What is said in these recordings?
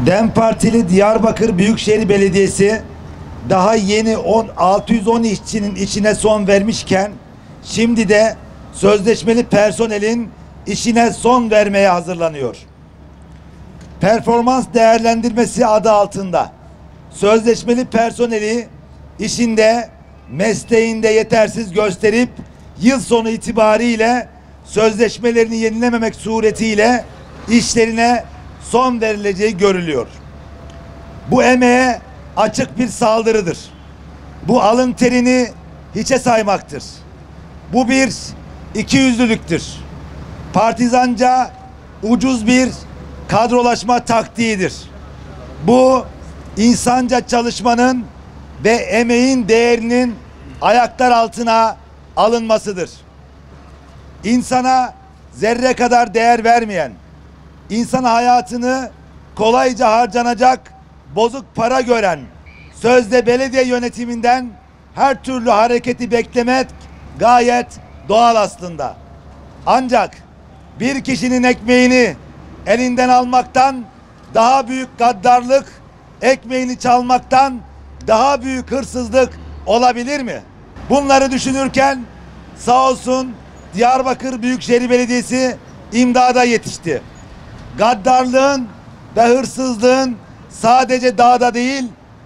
DEM Partili Diyarbakır Büyükşehir Belediyesi daha yeni 610 işçinin işine son vermişken şimdi de sözleşmeli personelin işine son vermeye hazırlanıyor. Performans değerlendirmesi adı altında sözleşmeli personeli işinde, mesleğinde yetersiz gösterip yıl sonu itibariyle sözleşmelerini yenilememek suretiyle işlerine son verileceği görülüyor. Bu emeğe açık bir saldırıdır. Bu alın terini hiçe saymaktır. Bu bir ikiyüzlülüktür. Partizanca ucuz bir kadrolaşma taktiğidir. Bu insanca çalışmanın ve emeğin değerinin ayaklar altına alınmasıdır. İnsana zerre kadar değer vermeyen, insan hayatını kolayca harcanacak bozuk para gören, sözde belediye yönetiminden her türlü hareketi beklemek gayet doğal aslında. Ancak bir kişinin ekmeğini elinden almaktan daha büyük gaddarlık, ekmeğini çalmaktan daha büyük hırsızlık olabilir mi? Bunları düşünürken sağ olsun Diyarbakır Büyükşehir Belediyesi imdada yetişti. Gaddarlığın ve hırsızlığın sadece dağda değil,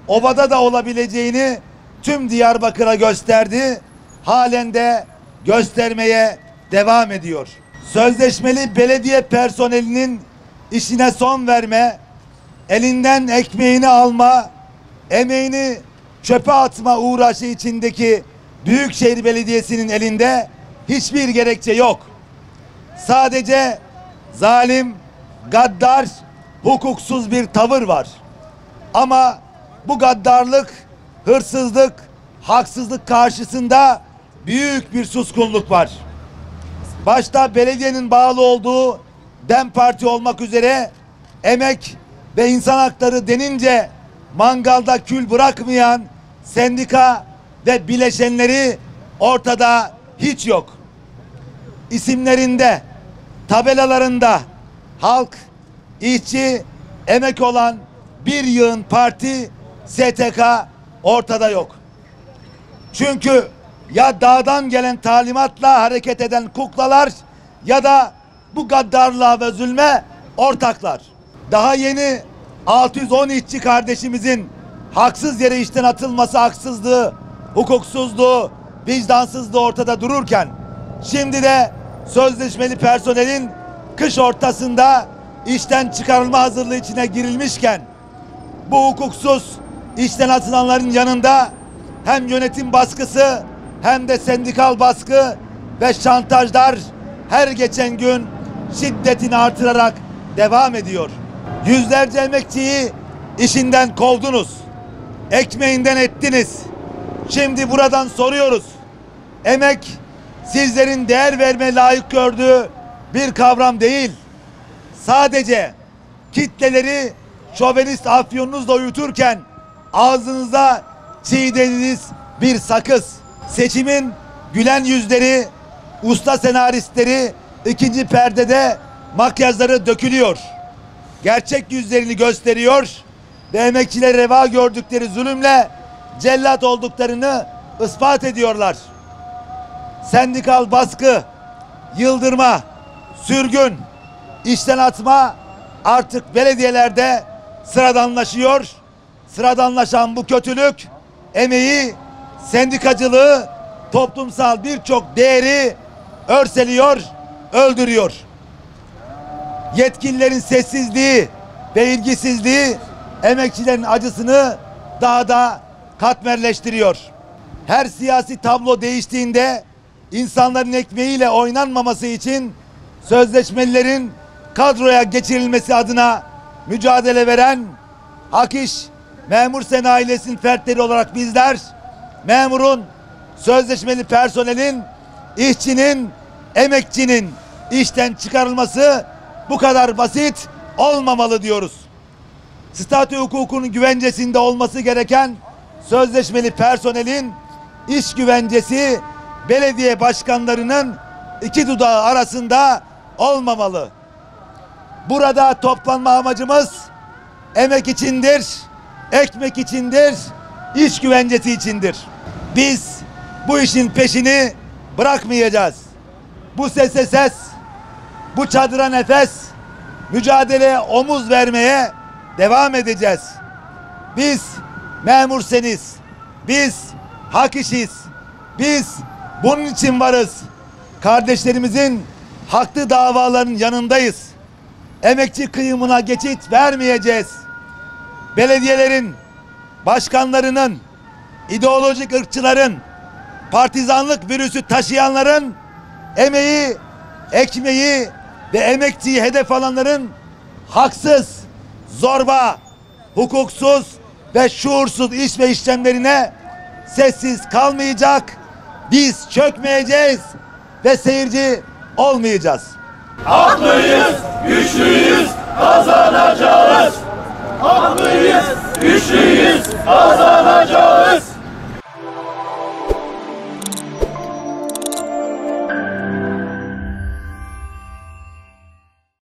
obada da olabileceğini tüm Diyarbakır'a gösterdi. Halen de göstermeye devam ediyor. Sözleşmeli belediye personelinin işine son verme, elinden ekmeğini alma, emeğini çöpe atma uğraşı içindeki Büyükşehir Belediyesi'nin elinde hiçbir gerekçe yok. Sadece zalim, gaddar, hukuksuz bir tavır var. Ama bu gaddarlık, hırsızlık, haksızlık karşısında büyük bir suskunluk var. Başta belediyenin bağlı olduğu DEM Parti olmak üzere emek ve insan hakları denince mangalda kül bırakmayan sendika ve bileşenleri ortada hiç yok. İsimlerinde, tabelalarında halk, işçi, emek olan bir yığın parti, STK ortada yok. Çünkü ya dağdan gelen talimatla hareket eden kuklalar ya da bu gaddarlığa ve zulme ortaklar. Daha yeni 610 işçi kardeşimizin haksız yere işten atılması haksızlığı, hukuksuzluğu, vicdansızlığı ortada dururken şimdi de sözleşmeli personelin kış ortasında işten çıkarılma hazırlığı içine girilmişken bu hukuksuz işten atılanların yanında hem yönetim baskısı hem de sendikal baskı ve şantajlar her geçen gün şiddetini artırarak devam ediyor. Yüzlerce emekçiyi işinden kovdunuz. Ekmeğinden ettiniz. Şimdi buradan soruyoruz. Emek sizlerin değer verme layık gördüğü bir kavram değil. Sadece kitleleri şovenist afyonunuzla uyuturken ağzınıza çiğnediğiniz bir sakız. Seçimin gülen yüzleri, usta senaristleri ikinci perdede makyajları dökülüyor. Gerçek yüzlerini gösteriyor ve emekçilere reva gördükleri zulümle cellat olduklarını ispat ediyorlar. Sendikal baskı, yıldırma, sürgün, işten atma artık belediyelerde sıradanlaşıyor. Sıradanlaşan bu kötülük emeği, sendikacılığı, toplumsal birçok değeri örseliyor, öldürüyor. Yetkililerin sessizliği ve ilgisizliği emekçilerin acısını daha da katmerleştiriyor. Her siyasi tablo değiştiğinde insanların ekmeğiyle oynanmaması için sözleşmelilerin kadroya geçirilmesi adına mücadele veren Hak İş Memur Sen ailesinin fertleri olarak bizler memurun, sözleşmeli personelin, işçinin, emekçinin işten çıkarılması bu kadar basit olmamalı diyoruz. Statü hukukunun güvencesinde olması gereken sözleşmeli personelin iş güvencesi belediye başkanlarının iki dudağı arasında olmamalı. Burada toplanma amacımız emek içindir, ekmek içindir, iş güvencesi içindir. Biz bu işin peşini bırakmayacağız. Bu sese ses, bu çadıra nefes, mücadeleye omuz vermeye devam edeceğiz. Biz memurseniz, biz hak işiz, biz bunun için varız. Kardeşlerimizin haklı davaların yanındayız. Emekçi kıyımına geçit vermeyeceğiz. Belediyelerin, başkanlarının, ideolojik ırkçıların, partizanlık virüsü taşıyanların, emeği, ekmeği ve emekçiyi hedef alanların haksız, zorba, hukuksuz ve şuursuz iş ve işlemlerine sessiz kalmayacak, biz çökmeyeceğiz ve seyirci olmayacağız. Haklıyız, güçlüyüz, kazanacağız. Haklıyız, güçlüyüz, kazanacağız.